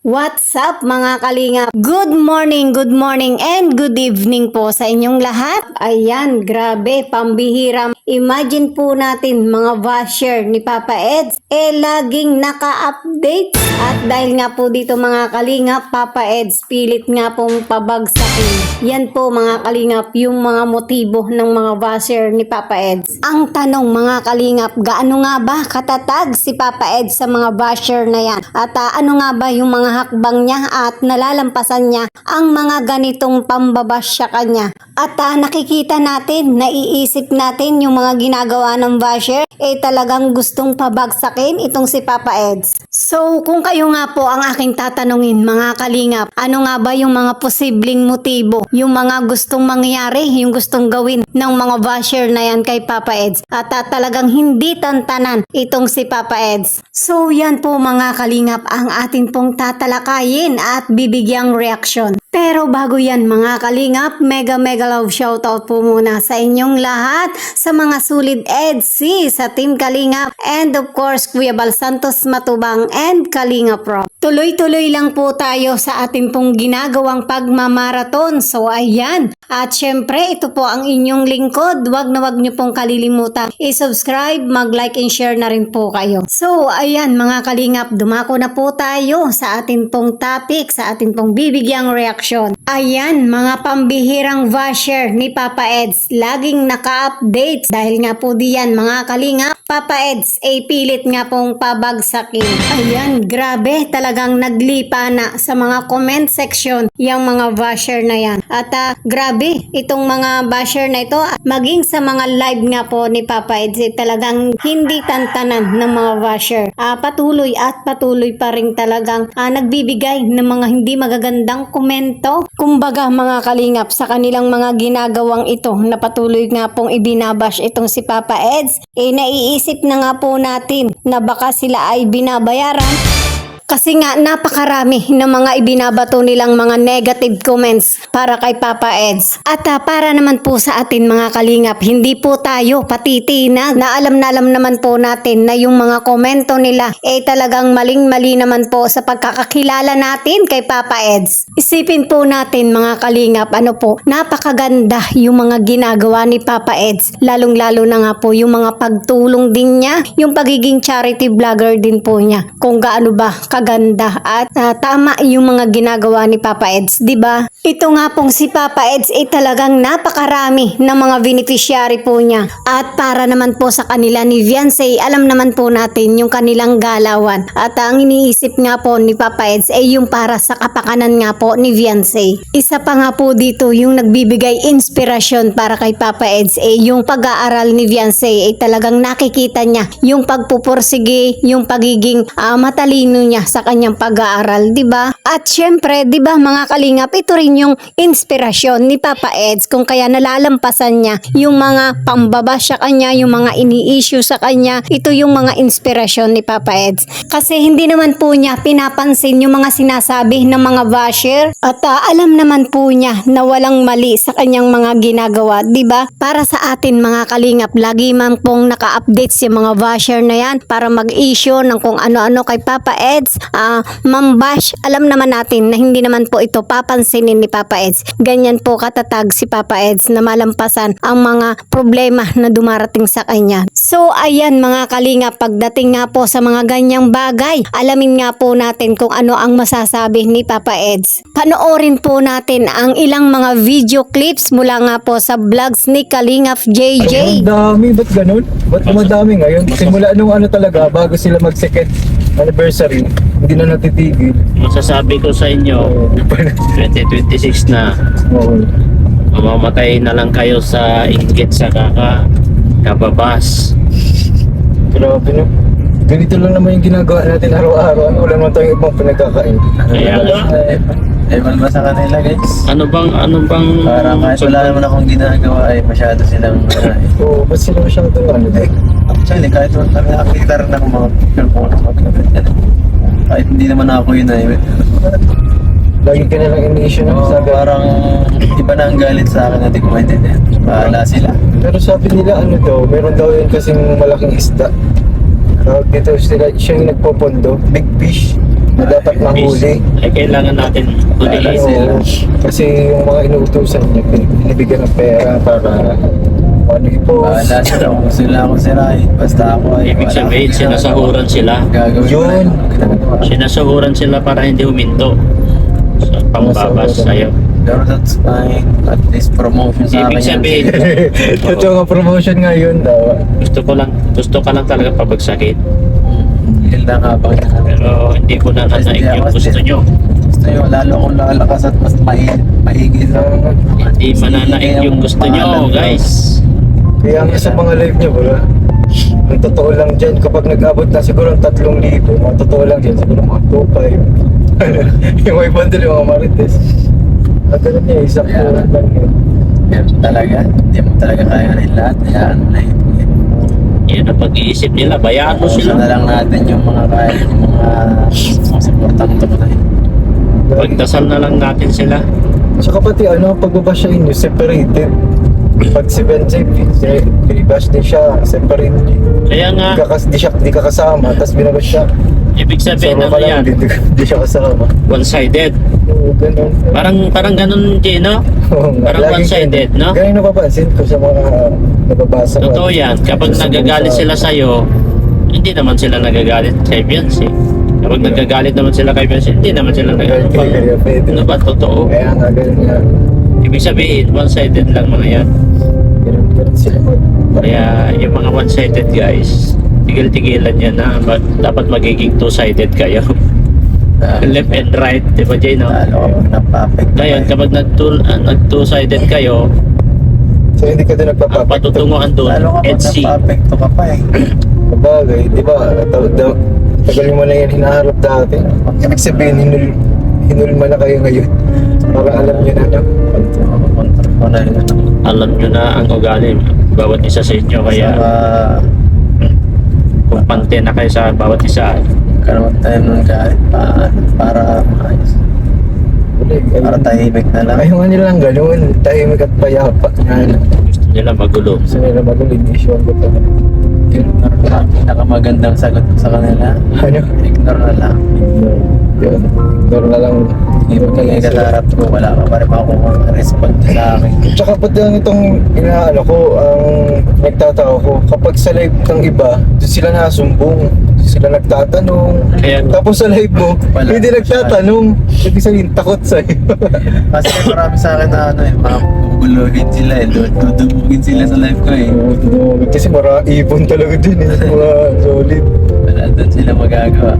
What's up mga kalingap? Good morning and good evening po sa inyong lahat. Ayan, grabe, pambihira. Imagine po natin mga basher ni Papa Eds, laging naka-update. At dahil nga po dito mga kalingap, Papa Eds pilit nga pong pabagsakin. Yan po mga kalingap, yung mga motibo ng mga basher ni Papa Eds. Ang tanong mga kalingap, gaano nga ba katatag si Papa Eds sa mga basher na yan? At ano nga ba yung mga hakbang niya at nalalampasan niya ang mga ganitong pambabash sa kanya? At nakikita natin, naiisip natin yung mga ginagawa ng basher, talagang gustong pabagsakin itong si Papa Eds. So kung kayo nga po ang aking tatanungin mga kalingap, ano nga ba yung mga posibleng motibo, yung mga gustong mangyari, yung gustong gawin ng mga basher na yan kay Papa Eds, at talagang hindi tantanan itong si Papa Eds? So yan po mga kalingap ang atin pong tatalakayin at bibigyang reaksyon. Pero bago yan mga kalingap, mega love shoutout po muna sa inyong lahat, sa mga solid EDC, sa Team Kalingap, and of course Kuya Bal Santos Matubang and Kalingap Rob. Tuloy-tuloy lang po tayo sa ating pong ginagawang pagmamaraton. So ayan, at syempre ito po ang inyong lingkod. Wag na wag nyo pong kalilimutan i-subscribe, mag-like and share na rin po kayo. So ayan mga kalingap, dumako na po tayo sa ating pong topic, sa ating pong bibigyang reaksyon. Ayan, mga pambihirang basher ni Papa Eds, laging naka-update. Dahil nga po diyan mga kalingap, Papa Eds pilit nga pong pabagsakin. Ayan, grabe, talagang naglipa na sa mga comment section yung mga basher na yan. At grabe, itong mga basher na ito, maging sa mga live nga po ni Papa Eds, talagang hindi tantanan ng mga basher. Patuloy at patuloy pa rin talagang nagbibigay ng mga hindi magagandang komento. Kumbaga mga kalingap, sa kanilang mga ginagawang ito na patuloy nga pong ibinabash itong si Papa Eds, naiisip na nga po natin na baka sila ay binabayaran. Kasi nga napakarami ng mga ibinabato nilang mga negative comments para kay Papa Eds. At para naman po sa atin mga kalingap, hindi po tayo patitinag, na alam naman po natin na yung mga komento nila talagang maling-mali naman po sa pagkakakilala natin kay Papa Eds. Isipin po natin mga kalingap, ano po, napakaganda yung mga ginagawa ni Papa Eds, lalong-lalo na nga po yung mga pagtulong din niya, yung pagiging charity vlogger din po niya, kung gaano ba kaganda at tama yung mga ginagawa ni Papa Eds, di ba? Ito nga pong si Papa Eds talagang napakarami ng mga beneficiary po niya. At para naman po sa kanila ni Viancy, alam naman po natin yung kanilang galawan. At ang iniisip nga po ni Papa Eds yung para sa kapakanan nga po ni Viancy. Isa pa nga po dito yung nagbibigay inspirasyon para kay Papa Eds yung pag-aaral ni Viancy, talagang nakikita niya yung pagpupursige, yung pagiging matalino niya sa kanyang pag-aaral, 'di ba? At syempre, 'di ba mga kalingap, ito rin yung inspirasyon ni Papa Eds kung kaya nalalampasan niya yung mga pambaba sa kanya, yung mga ini-issue sa kanya. Ito yung mga inspirasyon ni Papa Eds. Kasi hindi naman po niya pinapansin yung mga sinasabi ng mga basher, at alam naman po niya na walang mali sa kanyang mga ginagawa, 'di ba? Para sa atin mga kalingap, lagi man pong naka-update si mga basher na yan para mag-issue ng kung ano-ano kay Papa Eds, mambash. Alam naman natin na hindi naman po ito papansinin ni Papa Eds. Ganyan po katatag si Papa Eds na malampasan ang mga problema na dumarating sa kanya. So ayan mga kalingap, pagdating nga po sa mga ganyang bagay, alamin nga po natin kung ano ang masasabi ni Papa Eds. Panoorin po natin ang ilang mga video clips mula nga po sa vlogs ni Kalingap JJ. Ay, ang dami, ba't ganun? Ba't madami ngayon? Simula nung ano talaga, bago sila mag-second anniversary, hindi na natitigil. Masasabi ko sa inyo, 2026 na, Oo. mamamatay na lang kayo sa inggit sa kababas. Grabe no? Ganito lang naman yung ginagawa natin araw-araw. Wala naman tayong ibang pinagkakain. Kaya nga. Ewan ba sa kanila guys? Ano bang Parang kahit wala naman akong ginagawa ay masyado silang Oo, ba't sila masyadong ano? actually kahit nakakita rin ako mga picture po kahit hindi naman ako yun ay Lagi ka na lang in-issue na sabi. parang iba na ang galit sa akin, hindi ko maintindihan. Bahala sila. Pero sabi nila ano daw, meron daw yun kasing malaking isda. Tawag dito sila, siya yung nagpopondo, big fish. na dapat mahuli. Ay kailangan natin Wala hulihin. sila. Kasi yung mga inuutusan niya, binibigyan ng pera para ano po. Wala sila kung sila ako sirahin. Basta ako ay Ibig wala sabihin, akong sinasahuran sila. Gagawin ko lang Yun. yung ginagawa. Sinasuhuran sila para hindi huminto sa pangbabas sa'yo. Pero that's fine. At least promotion sa akin. Ibig yan. sabihin, Totoo nga promotion nga yun daw. gusto ka lang talaga pabagsakin. Yun lang habang Pero hindi ko na nanaig yung gusto nyo. gusto nyo, lalo akong lalakas at mas mahigit. Hindi mananaig yung gusto nyo, guys. Kaya nga sa mga live niyo, bro, ang totoo lang dyan, kapag nag-abot na siguro ng 3,000, ang totoo lang dyan, siguro mga 2,500. Yung may bundle yung mga marites. At ano niya, isang Yeah. kulang lang yun. Pero talaga, hindi mo talaga kaya rin lahat. Hayaan mo na yun. Yan ang pag-iisip nila. Bayaan mo Gusto na sila. lang natin yung mga kaya, yung mga supportante mo na yun. Pagdasal na lang natin sila. Tsaka pati ano, pagbabasyahin nyo, separated. Pag si Benjay, binibash din siya, separate. Kaya nga, Di ka kasama, tapos binabash siya. ibig sabihin Sama ano ka lang, yan, di siya kasama. one-sided. Oo, ganun. Parang ganun, Gino. Oo nga, parang lagi one-sided, ganun. no? Ganun napapansin ko sa mga nababasa ko. Totoo yan. Kapag Sa nagagalit mga- sila sa'yo, hindi naman sila nagagalit kay Beyonce. Kapag nagagalit naman sila kay Beyonce, hindi naman sila Nagagalit kay nagagalit. Pedro. Ano ba totoo? Kaya nga, ganun nga. Ibig sabihin, one-sided lang mga yan. Ganun sila. Kaya yung mga one-sided guys, tigil-tigilan yan na dapat magiging two-sided kayo. Left and right, di ba Jay, no? Lalo kapag napapek. Ngayon, kapag nag-two-sided kayo, So hindi ka din ang nagpapapekto. patutunguhan doon, Lalo kapag EDC. napapekto ka pa eh. Sabagay, di ba? Tagal mo na yan hinaharap dati. Ibig sabihin, hinulma na kayo ngayon. Para alam nyo na na. Makontrol ko na yun. Alam nyo na ang ugali bawat isa sa inyo, kaya Saka, kumpante na kayo sa bawat isa. karoon tayo nun kahit para maayos. Para tahimik na lang. Ayaw nga nilang ganun. Tahimik at payapa. Gusto nila magulo. Gusto nila magulig. Issue ko pa. Yun ang pinakamagandang sagot ko sa kanila. Ano? Ignore na lang. Yun. Ignore na lang. Hindi mo naging katarap ko. Wala ka pa rin respond sa akin. Tsaka pati ang itong inaano ko, ang nagtatao ko, kapag sa live ng iba, doon sila nasumbong. Doon sila nagtatanong. Kaya- Tapos sa live mo, Wala. hindi nagtatanong. Ibig sabihin, takot sa'yo. Kasi marami sa akin na ano eh, mga bubuluhin sila eh. Dudumugin sila sa live ko eh. Kasi ibon talaga din eh. Mga solid. Wala doon sila magagawa.